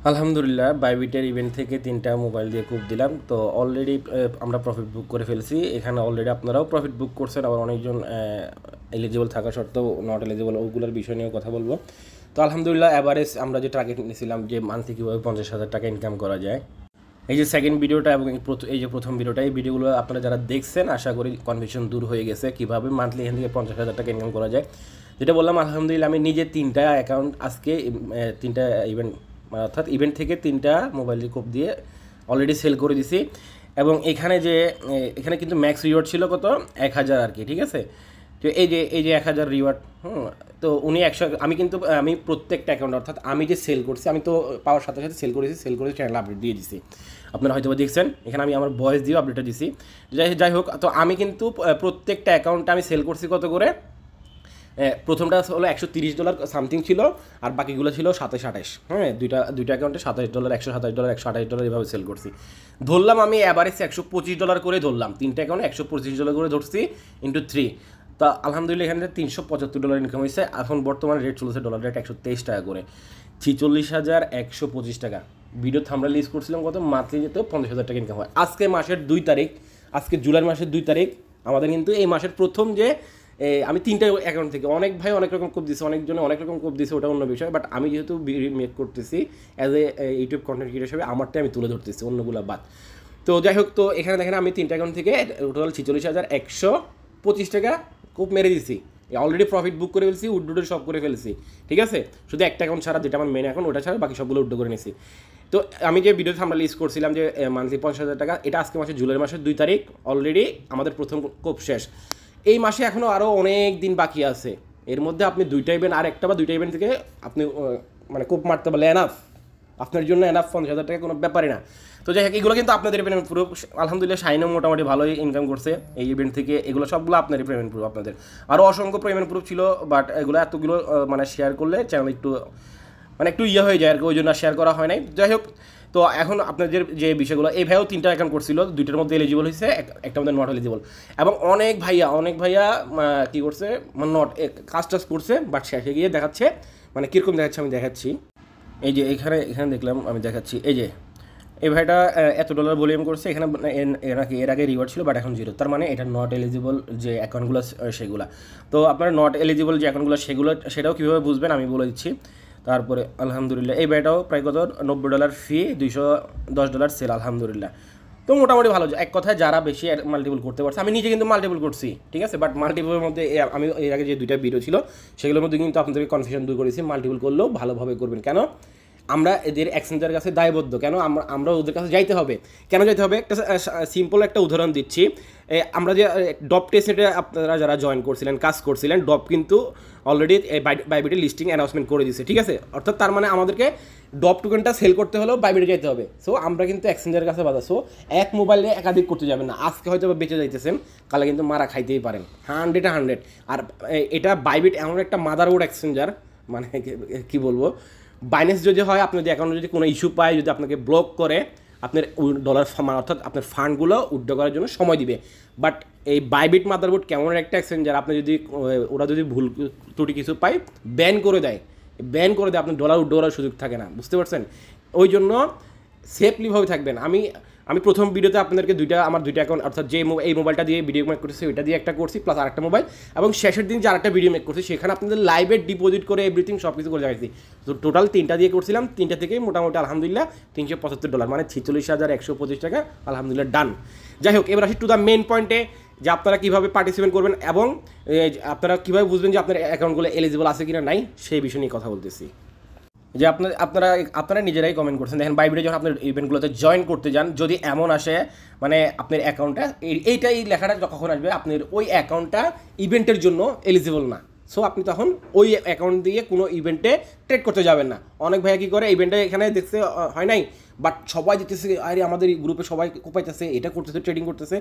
আলহামদুলিল্লাহ বাইবিটের ইভেন্ট থেকে 3টা মোবাইল দিয়ে কুপ দিলাম। তো অলরেডি আমরা প্রফিট বুক করে ফেলছি। এখানে অলরেডি আপনারাও প্রফিট বুক করছেন, আবার অনেকজন এলিজিবল থাকা সত্ত্বেও নট এলিজিবল, ওগুলোর বিষয় নিয়েও কথা বলবো। তো আলহামদুলিল্লাহ অ্যাভারেজ আমরা যে টার্গেট নিয়েছিলাম যে মান্থলি কীভাবে 50,000 টাকা ইনকাম করা যায়, এই যে সেকেন্ড ভিডিওটা এবং এই যে প্রথম ভিডিওটা, এই ভিডিওগুলো আপনারা যারা দেখছেন আশা করি কনফিউশন দূর হয়ে গেছে কীভাবে মান্থলি এখান থেকে 50,000 টাকা ইনকাম করা যায়। যেটা বললাম আলহামদুলিল্লাহ আমি নিজে 3টা অ্যাকাউন্ট আজকে 3টা ইভেন্ট অর্থাৎ ইভেন্ট থেকে 3টা মোবাইল কোপ দিয়ে অলরেডি সেল করে দিছি। এবং এখানে কিন্তু ম্যাক্স রিওয়ার্ড ছিল কত 1,000 আর কি, ঠিক আছে। তো এই যে 1,000 রিওয়ার্ড, তো উনি 100, আমি প্রত্যেকটা অ্যাকাউন্ট অর্থাৎ আমি যে সেল করছি, আমি তো পাওয়ার সাথে সাথে সেল করে চ্যানেল আপডেট দিয়ে দিছি। আপনারা হয়তো দেখছেন এখানে আমি আমার ভয়েস দিয়েও আপডেটটা দিছি। যাই হোক, তো আমি কিন্তু প্রত্যেকটা অ্যাকাউন্টে আমি সেল করছি কত করে, প্রথমটা হলো $130 সামথিং ছিল, আর বাকিগুলো ছিল 27-28। হ্যাঁ, দুইটা অ্যাকাউন্টে $27, $127, $128 এভাবে সেল করছি। ধরলাম আমি অ্যাভারেজ $125 করে ধরলাম, 3টা অ্যাকাউন্টে $125 করে ধরছি ইন্টু 3। তা আলহামদুলিল্লাহ এখানে $375 ইনকাম হয়েছে। এখন বর্তমানে রেট চলেছে ডলার রেট 123 টাকা করে, 46,125 টাকা। ভিডিও থাম্বনেল লিস্ট করছিলাম কত, মান্থলি যেত 50,000 টাকা ইনকাম হয়। আজকে মাসের 2 তারিখ, আজকে জুলাই মাসের 2 তারিখ আমাদের কিন্তু এই মাসের প্রথম যে আমি 3টা অ্যাকাউন্ট থেকে, অনেক ভাই অনেক রকম কোপ দিছে, অনেকজনে অনেক রকম কোপ দিছে, ওটা অন্য বিষয়। বাট আমি যেহেতু মেক করতেছি as a YouTube content creator হিসেবে, আমারটাই আমি তুলে ধরতেছি, অন্যগুলো বাদ। তো যাই হোক, তো এখানে দেখেন আমি 3টা অ্যাকাউন্ট থেকে টোটাল 46,125 টাকা কোপ মেরে দিছি। অলরেডি প্রফিট বুক করে ফেলছি, উড্ডোডের সব করে ফেলছি, ঠিক আছে। শুধু একটা অ্যাকাউন্ট ছাড়া, যেটা আমার মেন অ্যাকাউন্ট, ওটা ছাড়া বাকি সবগুলো উড্ডো করে নিছি। তো আমি যে ভিডিওতে আমরা লিস্ট করছিলাম যে মান্থলি 50,000 টাকা, এটা আজকে জুলাই মাসের 2 তারিখ, অলরেডি আমাদের প্রথম কোপ শেষ। এই মাসে এখনও আরও অনেক দিন বাকি আছে। এর মধ্যে আপনি 2টা ইভেন্ট, আর একটা বা 2টা ইভেন্ট থেকে আপনি মানে কোপ মারতে পারলে এনাফ, আপনার জন্য এনাফ। 50,000 টাকা কোনো ব্যাপারই না। তো যাই হোক, এগুলো কিন্তু আপনাদের পেমেন্ট প্রুফ। আলহামদুলিল্লাহ শাইনও মোটামুটি ভালোই ইনকাম করছে এই ইভেন্ট থেকে। এগুলো সবগুলো আপনারই পেমেন্ট প্রুফ। আপনাদের আরও অসংখ্য পেমেন্ট প্রুফ ছিল, বাট এগুলো এতগুলো মানে শেয়ার করলে চ্যানেল একটু হয়ে যায় আর কি, ওই জন্য শেয়ার করা হয় নাই। যাই হোক, তো এখন আপনাদের যে বিষয়গুলো, এই ভাইও 3টা অ্যাকাউন্ট করছিল, 2টার মধ্যে এলিজিবল হয়েছে, একটা মধ্যে নট এলিজিবল। এবং অনেক ভাইয়া কী করছে, মানে নট কাজ করছে, বাট শেষে গিয়ে দেখাচ্ছে, মানে কীরকম দেখাচ্ছে আমি দেখাচ্ছি। এই যে এখানে দেখলাম, আমি দেখাচ্ছি। এই ভাইটা এত ডলার ভলিউম করছে, এখানে নাকি এর আগে রিওয়ার্ড ছিল, বাট এখন 0। তার মানে এটা নট এলিজিবল যে অ্যাকাউন্টগুলো সেগুলো। তো আপনারা নট এলিজিবল যে অ্যাকাউন্টগুলো সেটাও কীভাবে বুঝবেন আমি বলে দিচ্ছি। তারপরে আলহামদুলিল্লাহ এই ভাইটাও প্রায় কত $90 ফি, $210 সেল, আলহামদুলিল্লাহ। তো মোটামুটি ভালো। এক কথায় যারা বেশি মাল্টিপল করতে পারছে, আমি নিজে কিন্তু মাল্টিপল করছি, ঠিক আছে। বাট মাল্টিপলের মধ্যে আমি এর আগে যে 2টা ভিডিও ছিল সেগুলোর মধ্যে কিন্তু আপনাদেরকে কনফিউশন দূর করেছি। মাল্টিপল করলেও ভালোভাবে করবেন। কেন আমরা এদের এক্সচেঞ্জের কাছে দায়বদ্ধ, কেন আমরা ওদের কাছে যাইতে হবে, কেন যাইতে হবে, একটা সিম্পল একটা উদাহরণ দিচ্ছি। আমরা যে ডপ টেস্টে আপনারা যারা জয়েন করছিলেন, কাজ করছিলেন, ডপ কিন্তু অলরেডি বাইবিটের লিস্টিং অ্যানাউন্সমেন্ট করে দিচ্ছে, ঠিক আছে। অর্থাৎ তার মানে আমাদেরকে ডপ টোকেনটা সেল করতে হলেও বাইবিটে যেতে হবে। সো আমরা কিন্তু এক্সচেঞ্জের কাছে বাধা। সো এক মোবাইলে একাধিক করতে যাবেন না। আজকে হয়তো বেঁচে যাইতেছেন, কালে কিন্তু মারা খাইতেই পারেন 100। আর এটা বাইবিট এমন একটা মাদারবোর্ড এক্সচেঞ্জার, মানে কি বলবো, বাইন্যান্স যদি হয়, আপনি যদি অ্যাকাউন্টে যদি কোনো ইস্যু পায়, যদি আপনাকে ব্লক করে, আপনার ডলার অর্থাৎ আপনার ফান্ডগুলো উইথড্র করার জন্য সময় দিবে। বাট এই বাইবিট মাদারবোর্ড কেমন একটা এক্সচেঞ্জার, আপনি যদি ওরা যদি ভুল ত্রুটি কিছু পায়, ব্যান করে দেয়, আপনার ডলার উইথড্র করার সুযোগ থাকে না, বুঝতে পারছেন। ওই জন্য সেফলিভাবে থাকবেন। আমি প্রথম ভিডিওতে আপনাদেরকে আমার 2টা অ্যাকাউন্ট, অর্থাৎ এই মোবাইলটা দিয়ে ভিডিও মেক করতেছি, ওইটা দিয়ে একটা করছি, প্লাস আরেকটা মোবাইল, এবং শেষের দিন যে আরেকটা ভিডিও মেক করছি সেখানে আপনাদের লাইভে ডিপোজিট করে এভরিথিং সব কিছু করে দেখাচ্ছি। তো টোটাল 3টা দিয়ে করছিলাম, 3টা থেকেই মোটামুটি আলহামদুলিল্লাহ $375, মানে 46,125 টাকা আলহামদুলিল্লাহ ডান। যাই হোক, এবার আসি টু দ্য মেন পয়েন্টে, যে আপনারা কীভাবে পার্টিসিপেট করবেন এবং আপনারা কীভাবে বুঝবেন যে আপনার অ্যাকাউন্টগুলো এলিজিবল আছে কিনা নাই, সেই বিষয় নিয়ে কথা বলতেছি। যে আপনারা নিজেরাই কমেন্ট করছেন। দেখেন বাইবিটে যখন আপনার ইভেন্টগুলোতে জয়েন করতে যান, যদি এমন আসে মানে আপনার অ্যাকাউন্টটা এই লেখাটা কখন আসবে, আপনার ওই অ্যাকাউন্টটা ইভেন্টের জন্য এলিজিবল না। সো আপনি তখন ওই অ্যাকাউন্ট দিয়ে কোনো ইভেন্টে ট্রেড করতে যাবেন না। অনেক ভাইয়া কী করে, ইভেন্টে এখানে দেখতে হয় নাই, বাট সবাই যেতেছে, আরে আমাদের গ্রুপে সবাই কোপাইতেছে, এটা করতেছে, ট্রেডিং করতেছে,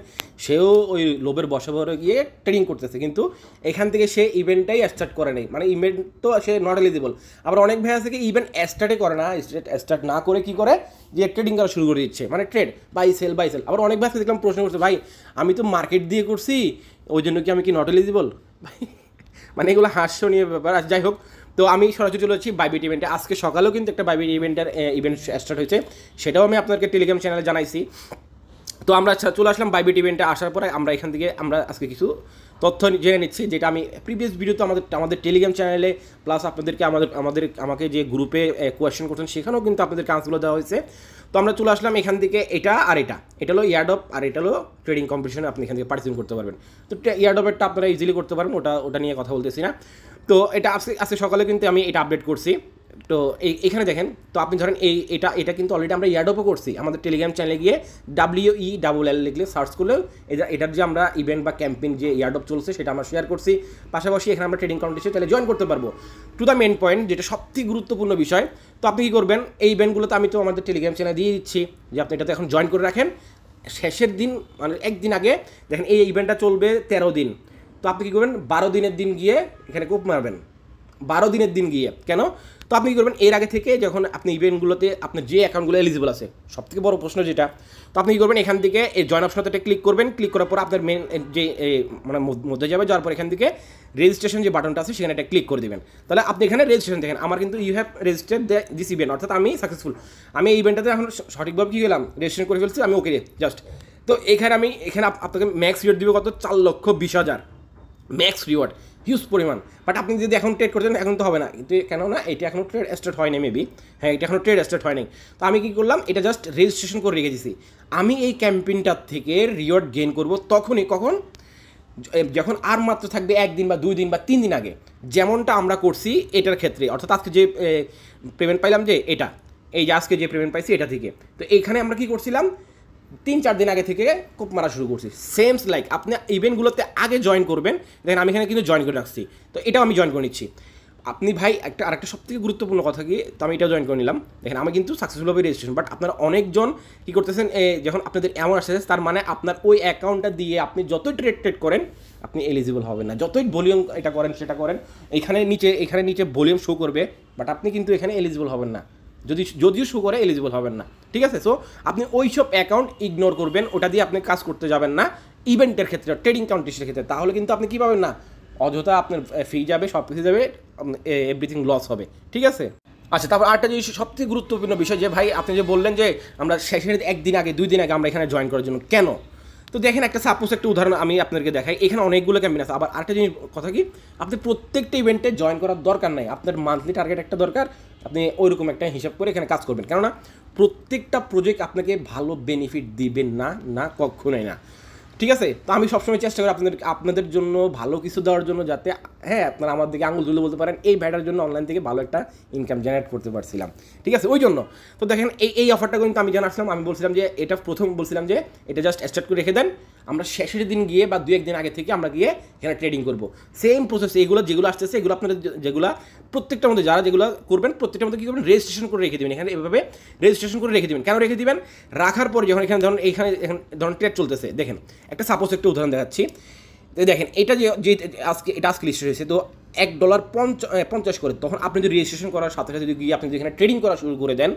সেও ওই লোভের বশবরে গিয়ে ট্রেডিং করতেছে, কিন্তু এখান থেকে সে ইভেন্টটাই স্টার্ট করে নেই, মানে ইভেন্ট তো সে নট এলিজিবল। আবার অনেক ভাই আছে কি ইভেন্ট স্টার্টে করে না, স্টার্ট না করে কী করে, যে ট্রেডিং করা শুরু করে দিচ্ছে, মানে ট্রেড বাই সেল। আবার অনেক ভাই দেখলাম প্রশ্ন করছে, ভাই আমি তো মার্কেট দিয়ে করছি, ওই জন্য কি আমি কি নট এলিজিবল? ভাই মানে এগুলো হাস্যনীয় ব্যাপার। আর যাই হোক, তো আমি সরাসরি চলে যাচ্ছি বাইবিট ইভেন্টে। আজকে সকালেও কিন্তু একটা বাইবিট ইভেন্টের ইভেন্ট স্টার্ট হয়েছে, সেটাও আমি আপনাদেরকে টেলিগ্রাম চ্যানেলে জানাইছি। তো আমরা চলে আসলাম বাইবিট ইভেন্টে। আসার পরে আমরা এখান থেকে আমরা আজকে কিছু তথ্য জেনে নিচ্ছি, যেটা আমি প্রিভিয়াস ভিডিওতে আমাদের টেলিগ্রাম চ্যানেলে প্লাস আপনাদেরকে আমাকে যে গ্রুপে কোয়েশ্চেন করছেন সেখানেও কিন্তু আপনাদেরকে আনসারগুলো দেওয়া হয়েছে। তো আমরা চলে আসলাম এখান থেকে। এটা হলো ইয়ারডপ, আর এটা হলো ট্রেডিং কম্পিটিশনে আপনি এখান থেকে পার্টিসিপেট করতে পারবেন। তো ইয়ারডপেরটা আপনারা ইজিলি করতে পারবেন, ওটা নিয়ে কথা বলতেছি না। তো এটা আজকে সকালে কিন্তু আমি এটা আপডেট করছি। তো এইখানে দেখেন, তো আপনি ধরেন এটা কিন্তু অলরেডি আমরা ইয়ারডপও করছি। আমাদের টেলিগ্রাম চ্যানেলে গিয়ে WELL লিখলে সার্চ করলেও এটার যে আমরা ইভেন্ট বা ক্যাম্পেইন যে ইয়ারডপ চলছে সেটা আমরা শেয়ার করছি। পাশাপাশি এখানে আমরা ট্রেডিং কম্পিটিশন তাহলে জয়েন করতে পারবো। টু দ্য মেন পয়েন্ট, যেটা সবথেকে গুরুত্বপূর্ণ বিষয়, তো আপনি কী করবেন, এই ইভেন্টগুলোতে আমি তো আমাদের টেলিগ্রাম চ্যানেলে দিয়ে দিচ্ছি যে আপনি এটাতে এখন জয়েন করে রাখেন। শেষের দিন মানে একদিন আগে দেখেন এই ইভেন্টটা চলবে 13 দিন। তো আপনি কী করবেন, 12 দিনের দিন গিয়ে এখানে কোপ মারবেন। 12 দিনের দিন গিয়ে কেন, তো আপনি কী করবেন, এর আগে থেকে যখন আপনি ইভেন্টগুলোতে আপনার যে অ্যাকাউন্টগুলো এলিজিবল আছে, সবথেকে বড় প্রশ্ন যেটা, তো আপনি কী করবেন, এখান থেকে এই জয়েন অপশনটাতে ক্লিক করবেন। ক্লিক করার পর আপনার মেন যে মানে মধ্যে যাওয়ার পর এখান থেকে রেজিস্ট্রেশন যে বাটনটা আছে সেখানে একটা ক্লিক করে দেবেন। তাহলে আপনি এখানে রেজিস্ট্রেশন দেখেন, আমার কিন্তু you have registered this event, অর্থাৎ আমি সাকসেসফুল, আমি এই ইভেন্টটাতে এখন সঠিকভাবে কী গেলাম, রেজিস্ট্রেশন করে ফেলছি, আমি ওকে জাস্ট। তো এখানে আপনাকে ম্যাক্স রিওয়ার্ড দিব কত, 4,20,000 ম্যাক্স রিওয়ার্ড, হিউজ পরিমাণ। বাট আপনি যদি এখন ট্রেড করতেন এখন তো হবে না, কিন্তু কেননা এটা এখনও ট্রেড স্টার্ট হয়নি, মেবি হ্যাঁ এটা এখনও ট্রেড স্টার্ট হয়নি। তো আমি কী করলাম, এটা জাস্ট রেজিস্ট্রেশন করে রেখে দিয়েছি। আমি এই ক্যাম্পেইনটার থেকে রিওয়ার্ড গেইন করবো কখন যখন আর মাত্র থাকবে 1 দিন বা 2 দিন বা 3 দিন আগে, যেমনটা আমরা করছি এটার ক্ষেত্রে। অর্থাৎ আজকে যে পেমেন্ট পাইলাম, যে এই যে আজকে যে পেমেন্ট পাইছি এটা থেকে, তো এইখানে আমরা কী করছিলাম, 3-4 দিন আগে থেকে কোপ মারা শুরু করছি। সেমস লাইক আপনি ইভেন্টগুলোতে আগে জয়েন করবেন। দেখেন আমি এখানে কিন্তু জয়েন করে রাখছি, তো এটাও আমি জয়েন করে নিচ্ছি। আপনি ভাই আরেকটা সবথেকে গুরুত্বপূর্ণ কথা কি, তো আমি এটাও জয়েন করে নিলাম। দেখেন আমি কিন্তু সাকসেসফুলভাবে রেজিস্ট্রেশন, বাট আপনারা অনেকজন কী করতেছেন, যখন আপনাদের এমন আসছে তার মানে আপনার ওই অ্যাকাউন্টটা দিয়ে আপনি যতই ট্রেড করেন আপনি এলিজিবল হবেন না, যতই ভলিউম এটা করেন সেটা করেন, এখানে নিচে ভলিউম শো করবে, বাট আপনি কিন্তু এখানে এলিজিবল হবেন না, যদিও শো করে এলিজিবল হবেন না, ঠিক আছে। সো আপনি ওই সব অ্যাকাউন্ট ইগনোর করবেন, ওটা দিয়ে আপনি কাজ করতে যাবেন না ইভেন্টের ক্ষেত্রে, ট্রেডিং কম্পিটিশনের ক্ষেত্রে। তাহলে কিন্তু আপনি কী পাবেন না, অযথা আপনার ফি যাবে, সব কিছু যাবে, এভরিথিং লস হবে, ঠিক আছে। আচ্ছা, তারপর আরেকটা জিনিস সবথেকে গুরুত্বপূর্ণ বিষয়, যে ভাই আপনি যে বললেন যে আমরা শেষের 1 দিন আগে 2 দিন আগে আমরা এখানে জয়েন করার জন্য কেন, তো দেখেন একটা উদাহরণ আমি আপনাদেরকে দেখাই। এখানে অনেকগুলো ক্যাম্পেইন আছে। আবার আরেকটা জিনিস কথা কি, আপনি প্রত্যেকটা ইভেন্টে জয়েন করার দরকার নাই, আপনার মান্থলি টার্গেট একটা দরকার, আপনি ওইরকম একটা হিসাব করে এখানে কাজ করবেন। কেননা প্রত্যেকটা প্রজেক্ট আপনাকে ভালো বেনিফিট দিবেন না কখনোই না, ঠিক আছে। তো আমি সবসময় চেষ্টা করি আপনাদের জন্য ভালো কিছু দেওয়ার জন্য, যাতে হ্যাঁ আপনারা আমার দিকে আঙুল তুলে বলতে পারেন এই ভাইটার জন্য অনলাইন থেকে ভালো একটা ইনকাম জেনারেট করতে পারছিলাম, ঠিক আছে, ওই জন্য। তো দেখেন এই অফারটা কিন্তু আমি জানাচ্ছিলাম, আমি বলছিলাম যে এটা প্রথম বলছিলাম যে এটা জাস্ট স্টার্ট করে রেখে দেন, আমরা শেষের দিন গিয়ে বা 2-1 দিন আগে থেকে আমরা গিয়ে এখানে ট্রেডিং করবো। সেম প্রসেস যেগুলো আসতেছে, এগুলো আপনাদের যেগুলো প্রত্যেকটার মধ্যে যেগুলো করবেন প্রত্যেকটার মধ্যে কী করবেন, রেজিস্ট্রেশন করে রেখে দেবেন। এখানে এভাবে রেজিস্ট্রেশন করে রেখে দেবেন। কেন রেখে দেবেন, রাখার পর যখন এখানে ধরুন ট্রেড চলতেছে, দেখেন একটা একটা উদাহরণ দেখাচ্ছি। দেখেন এটা আজকে লিস্ট হয়েছে, তো $1.50 করে, তখন আপনি যদি রেজিস্ট্রেশন করার সাথে সাথে গিয়ে আপনি যদি এখানে ট্রেডিং করা শুরু করে দেন,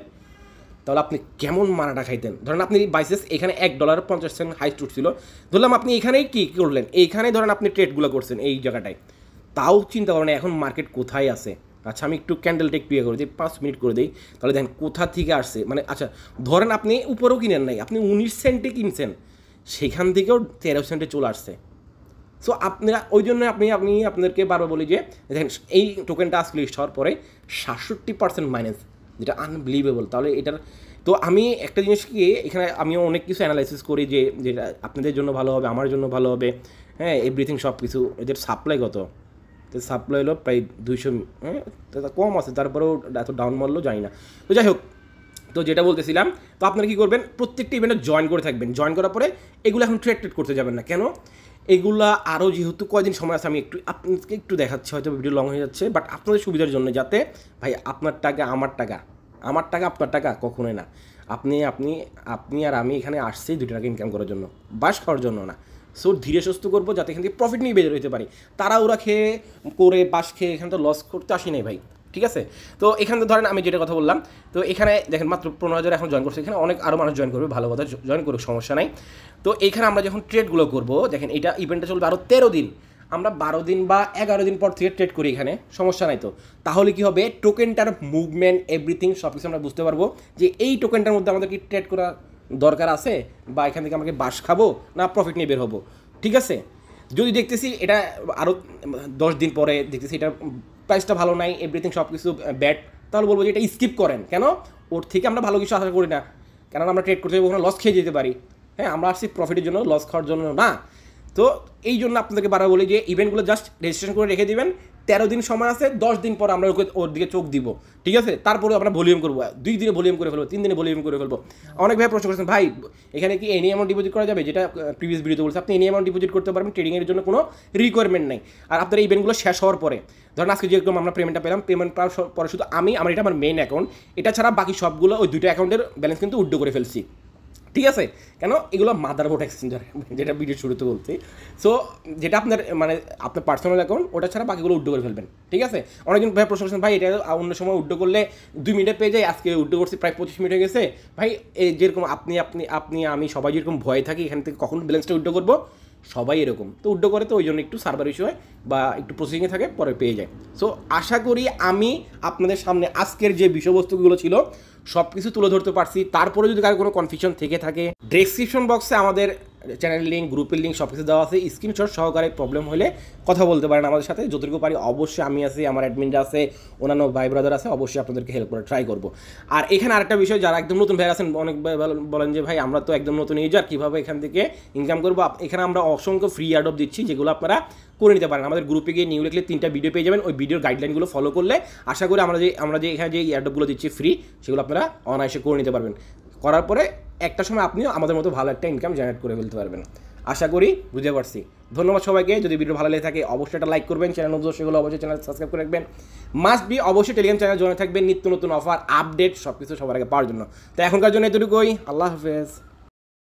তাহলে আপনি কেমন মারাটা খাইতেন। ধরেন আপনি বাইসেস এখানে $1.50 হাইস্ট উঠছিল, ধরলাম আপনি এখানেই কী করলেন, এইখানে ধরেন আপনি ট্রেডগুলো করছেন এই জায়গাটায়, তাও চিন্তা করেন এখন মার্কেট কোথায় আছে। আচ্ছা আমি একটু ক্যান্ডেলটা একটু করে দিই, 5 মিনিট করে দিই, তাহলে দেখেন কোথা থেকে আসছে। মানে আচ্ছা ধরেন আপনি উপরেও কিনেন নাই, আপনি 19 সেন্টে কিনছেন, সেখান থেকেও 13 সেন্টে চলে আসছে। সো আপনারা ওই জন্য আমি আপনাদেরকে বারবার বলি যে দেখেন এই টোকেনটা আজকে লিস্ট হওয়ার পরে 67% মাইনাস, যেটা আনবিলিভেবল। তাহলে এটার তো আমি একটা জিনিস কি, এখানে আমিও অনেক কিছু অ্যানালাইসিস করি যে যেটা আপনাদের জন্য ভালো হবে, আমার জন্য ভালো হবে, হ্যাঁ এভরিথিং সব কিছু। এদের সাপ্লাই কত, তো সাপ্লাই হলো প্রায় 200, হ্যাঁ কম আছে, তারপরেও এত ডাউন মারলো জানি না। তো যাই হোক, তো যেটা বলতেছিলাম, তো আপনারা কী করবেন, প্রত্যেকটা ইভেন্টে জয়েন করে থাকবেন। জয়েন করার পরে এগুলো এখন ট্রেড করতে যাবেন না। কেন, এগুলা আরও যেহেতু কয়দিন সময় আছে, আমি আপনাকে একটু দেখাচ্ছি, হয়তো ভিডিও লং হয়ে যাচ্ছে, বাট আপনাদের সুবিধার জন্য, যাতে ভাই আপনার টাকা আমার টাকা আপনার টাকা কখনোই না। আপনি আর আমি এখানে আসছি 2 টাকা ইনকাম করার জন্য, বাস খাওয়ার জন্য না। সো ধীরে সুস্থ করবো, যাতে এখান থেকে প্রফিট নিয়ে বের হতে পারি। তারা ওরা বাস খেয়ে এখানে তো লস করতে আসি নাই ভাই, ঠিক আছে। তো এখানে ধরেন আমি যেটা কথা বললাম, তো এখানে দেখেন মাত্র 15,000 এখন জয়েন করছে, এখানে অনেক আরও মানুষ জয়েন করবে, ভালো কথা, জয়েন করুক, সমস্যা নাই। তো এইখানে আমরা যখন ট্রেডগুলো করবো, দেখেন এটা ইভেন্টটা চলবে আরও 13 দিন। আমরা 12 দিন বা 11 দিন পর থেকে ট্রেড করি এখানে, সমস্যা নাই তো। তাহলে কি হবে, টোকেনটার মুভমেন্ট এভরিথিং সব কিছু আমরা বুঝতে পারবো যে এই টোকেনটার মধ্যে আমাদের কি ট্রেড করা দরকার আছে, বা এখান থেকে আমাকে বাস খাবো না প্রফিট নিয়ে বের হবো। ঠিক আছে, যদি দেখতেছি এটা আরও 10 দিন পরে দেখতেছি এটা প্রাইসটা ভালো নাই, এভরিথিং সব কিছু ব্যাড, তাহলে বলবো যে এটা স্কিপ করেন। কেন, ওর থেকে আমরা ভালো কিছু আশা করি না, কারণ আমরা ট্রেড করতে ওখানে লস খেয়ে যেতে পারি। হ্যাঁ, আমরা আসছি প্রফিটের জন্য, লস খাওয়ার জন্য না। তো এই জন্য আপনাদেরকে বারবার বলি যে ইভেন্টগুলো জাস্ট রেজিস্ট্রেশন করে রেখে দিবেন, 13 দিন সময় আছে, 10 দিন পর আমরা ওর দিকে চোখ দিব। ঠিক আছে, তারপরে আমরা ভলিউম করবো, 2 দিনে ভলিউম করে ফেলবো, 3 দিনে ভলিউম করে ফেলবো। অনেক ভাই প্রশ্ন করেছেন, ভাই এখানে কি এনি অ্যামাউন্ট ডিপোজিট করা যাবে, যেটা প্রিভিয়াস ভিডিওতে বলছে আপনি এনি অ্যামাউন্ট ডিপোজিট করতে পারবেন, ট্রেডিংয়ের জন্য কোনো রিকোয়ারমেন্ট নেই। আর আপনার ইভেন্টগুলো শেষ হওয়ার পরে, ধরেন আজকে যেরকম আমরা পেমেন্টটা পেলাম, পেমেন্ট পাওয়ার পরে শুধু আমার এটা আমার মেইন অ্যাকাউন্ট, এটা ছাড়া বাকি সবগুলো ওই 2টা অ্যাকাউন্টের ব্যালেন্স কিন্তু উইথড্র করে ফেলছি। ঠিক আছে, কেন, এগুলো মাদারবোর্ড এক্সচেঞ্জার, যেটা ভিডিও শুরুতে বলছি। সো যেটা আপনার মানে আপনার পার্সোনাল অ্যাকাউন্ট, ওটা ছাড়া বাকিগুলো উইথড্র করে ফেলবেন। ঠিক আছে, অনেকদিন ভাই প্রশ্ন করছেন, ভাই এটা অন্য সময় উইথড্র করলে 2 মিনিটে পেয়ে যায়, আজকে উইথড্র করছি প্রায় 25 মিনিট হয়ে গেছে। ভাই এই যেরকম আপনি আমি সবাই যেরকম ভয় থাকি এখান থেকে কখন ব্যালেন্সটা উইথড্র করবো, সবাই এরকম তো উইথড্র করে, তো ওই জন্য একটু সার্ভার ইস্যু হয় বা একটু প্রসেসিংয়ে থাকে, পরে পেয়ে যায়। সো আশা করি আমি আপনাদের সামনে আজকের যে বিষয়বস্তুগুলো ছিল সব কিছু তুলে ধরতে পারছি। তারপরে যদি কারো কোনো কনফিউশন থেকে থাকে, ডেসক্রিপশন বক্সে আমাদের চ্যানেলের লিঙ্ক, গ্রুপের লিঙ্ক সব কিছু দেওয়া আছে, স্ক্রিনশট সহকারে প্রবলেম হলে কথা বলতে পারেন আমাদের সাথে, যতটুকু পারি অবশ্যই আমি আছি, আমার অ্যাডমিনরা আছে, অন্যান্য ভাই ব্রাদার আছে, অবশ্যই আপনাদেরকে হেল্প করে ট্রাই করবো। আর এখানে আরেকটা বিষয়, যারা একদম নতুন ভাই আছেন, অনেক ভাই বলেন যে ভাই আমরা তো একদম নতুন ইউজার, কীভাবে এখান থেকে ইনকাম করবো, এখানে আমরা অসংখ্য ফ্রি অ্যাডপ দিচ্ছি, যেগুলো আপনারা করে নিতে পারেন। আমাদের গ্রুপে গিয়ে নিউ লিখলে 3টা ভিডিও পেয়ে যাবেন, ওই ভিডিওর গাইডলাইনগুলো ফলো করলে আশা করি আমরা যে এখানে যে অ্যাডপগুলো দিচ্ছি ফ্রি, সেগুলো আপনারা অনায়াসে করে নিতে পারবেন। করার পরে একটা সময় আপনিও আমাদের মতো ভালো একটা ইনকাম জেনারেট করে ফেলতে পারবেন। আশা করি বুঝতে পারছি। ধন্যবাদ সবাইকে। যদি ভিডিও ভালো লেগে থাকে অবশ্যই একটা লাইক করবেন, চ্যানেল নতুন সেগুলো অবশ্যই চ্যানেল সাবস্ক্রাইব করে রাখবেন। মাস্ট বি অবশ্যই টেলিগ্রাম চ্যানেল জয়েন থাকবেন নিত্য নতুন অফার, আপডেট সব কিছু সবার আগে পাওয়ার জন্য। তো এখনকার জন্য এতটুকুই, আল্লাহ হাফেজ।